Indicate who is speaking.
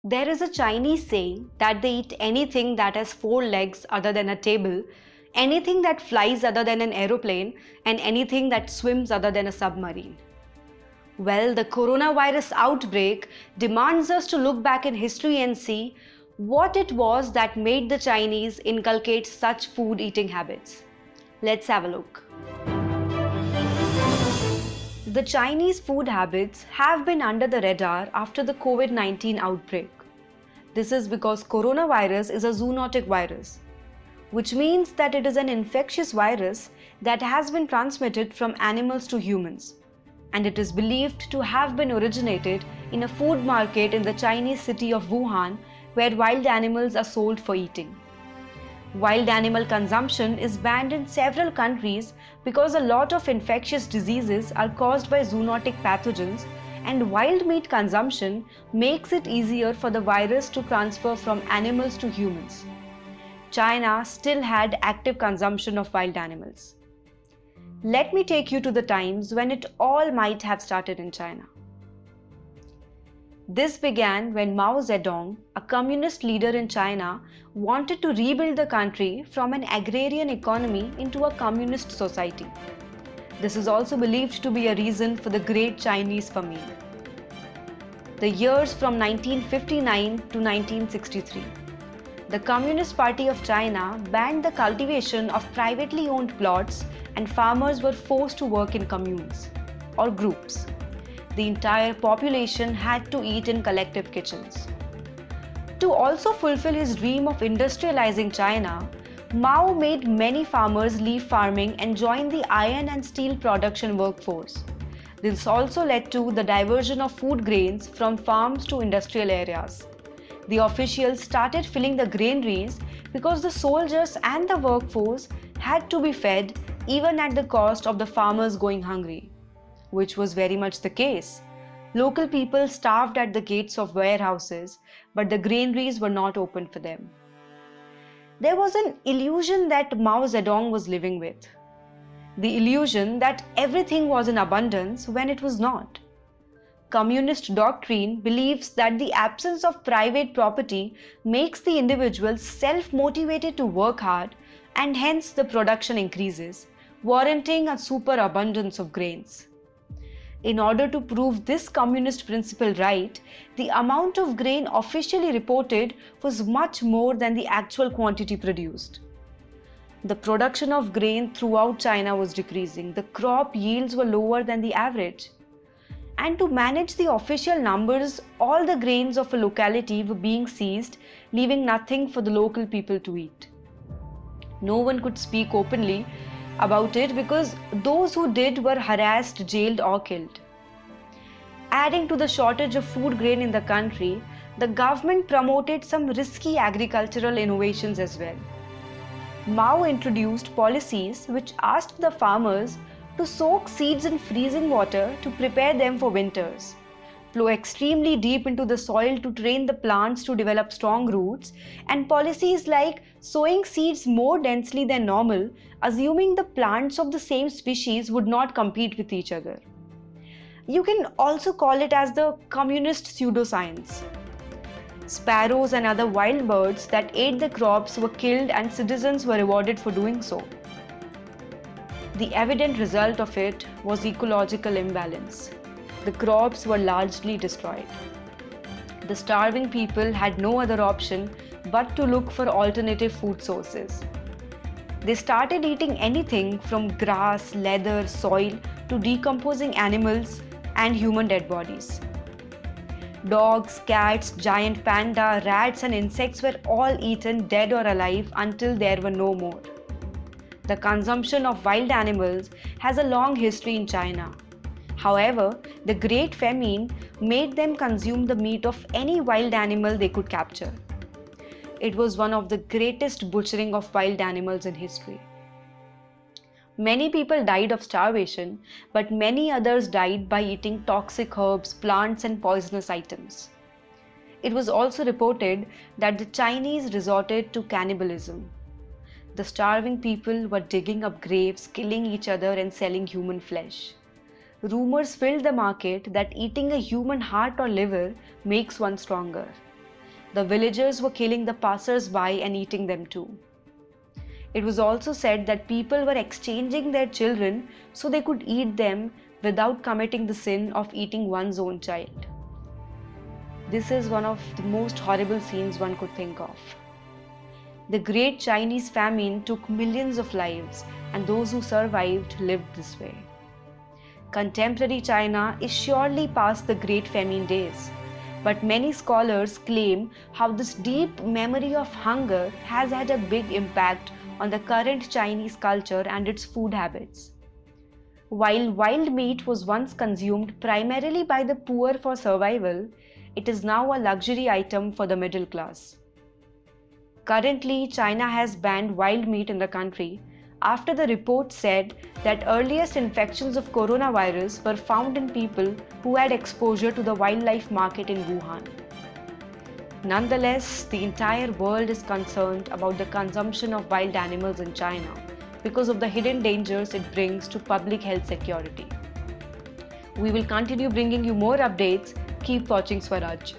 Speaker 1: There is a Chinese saying that they eat anything that has four legs other than a table, anything that flies other than an aeroplane, and anything that swims other than a submarine. Well, the coronavirus outbreak demands us to look back in history and see what it was that made the Chinese inculcate such food eating habits. Let's have a look. The Chinese food habits have been under the radar after the COVID-19 outbreak. This is because coronavirus is a zoonotic virus, which means that it is an infectious virus that has been transmitted from animals to humans, and it is believed to have been originated in a food market in the Chinese city of Wuhan, where wild animals are sold for eating. Wild animal consumption is banned in several countries because a lot of infectious diseases are caused by zoonotic pathogens, and wild meat consumption makes it easier for the virus to transfer from animals to humans. China still had active consumption of wild animals. Let me take you to the times when it all might have started in China. This began when Mao Zedong, a communist leader in China, wanted to rebuild the country from an agrarian economy into a communist society. This is also believed to be a reason for the Great Chinese Famine. The years from 1959 to 1963. The Communist Party of China banned the cultivation of privately owned plots, and farmers were forced to work in communes or groups. The entire population had to eat in collective kitchens. To also fulfill his dream of industrializing China, Mao made many farmers leave farming and join the iron and steel production workforce. This also led to the diversion of food grains from farms to industrial areas. The officials started filling the granaries because the soldiers and the workforce had to be fed even at the cost of the farmers going hungry, which was very much the case. Local people starved at the gates of warehouses, but the granaries were not open for them. There was an illusion that Mao Zedong was living with. The illusion that everything was in abundance when it was not. Communist doctrine believes that the absence of private property makes the individual self-motivated to work hard, and hence the production increases, warranting a superabundance of grains. In order to prove this communist principle right, the amount of grain officially reported was much more than the actual quantity produced. The production of grain throughout China was decreasing. The crop yields were lower than the average. And to manage the official numbers, all the grains of a locality were being seized, leaving nothing for the local people to eat. No one could speak openly about it because those who did were harassed, jailed, or killed. Adding to the shortage of food grain in the country, the government promoted some risky agricultural innovations as well. Mao introduced policies which asked the farmers to soak seeds in freezing water to prepare them for winters, plow extremely deep into the soil to train the plants to develop strong roots, and policies like sowing seeds more densely than normal, assuming the plants of the same species would not compete with each other. You can also call it as the communist pseudoscience. Sparrows and other wild birds that ate the crops were killed, and citizens were rewarded for doing so. The evident result of it was ecological imbalance. The crops were largely destroyed. The starving people had no other option but to look for alternative food sources. They started eating anything from grass, leather, soil to decomposing animals and human dead bodies. Dogs, cats, giant panda, rats and insects were all eaten dead or alive until there were no more. The consumption of wild animals has a long history in China. However, the Great Famine made them consume the meat of any wild animal they could capture. It was one of the greatest butchering of wild animals in history. Many people died of starvation, but many others died by eating toxic herbs, plants, and poisonous items. It was also reported that the Chinese resorted to cannibalism. The starving people were digging up graves, killing each other, and selling human flesh. Rumors filled the market that eating a human heart or liver makes one stronger. the villagers were killing the passers-by and eating them too. It was also said that people were exchanging their children so they could eat them without committing the sin of eating one's own child. This is one of the most horrible scenes one could think of. The Great Chinese Famine took millions of lives, and those who survived lived this way. Contemporary China is surely past the Great Famine days, but many scholars claim how this deep memory of hunger has had a big impact on the current Chinese culture and its food habits. While wild meat was once consumed primarily by the poor for survival, it is now a luxury item for the middle class. Currently, China has banned wild meat in the country after the report said that earliest infections of coronavirus were found in people who had exposure to the wildlife market in Wuhan. Nonetheless, the entire world is concerned about the consumption of wild animals in China because of the hidden dangers it brings to public health security. We will continue bringing you more updates. Keep watching Swaraj.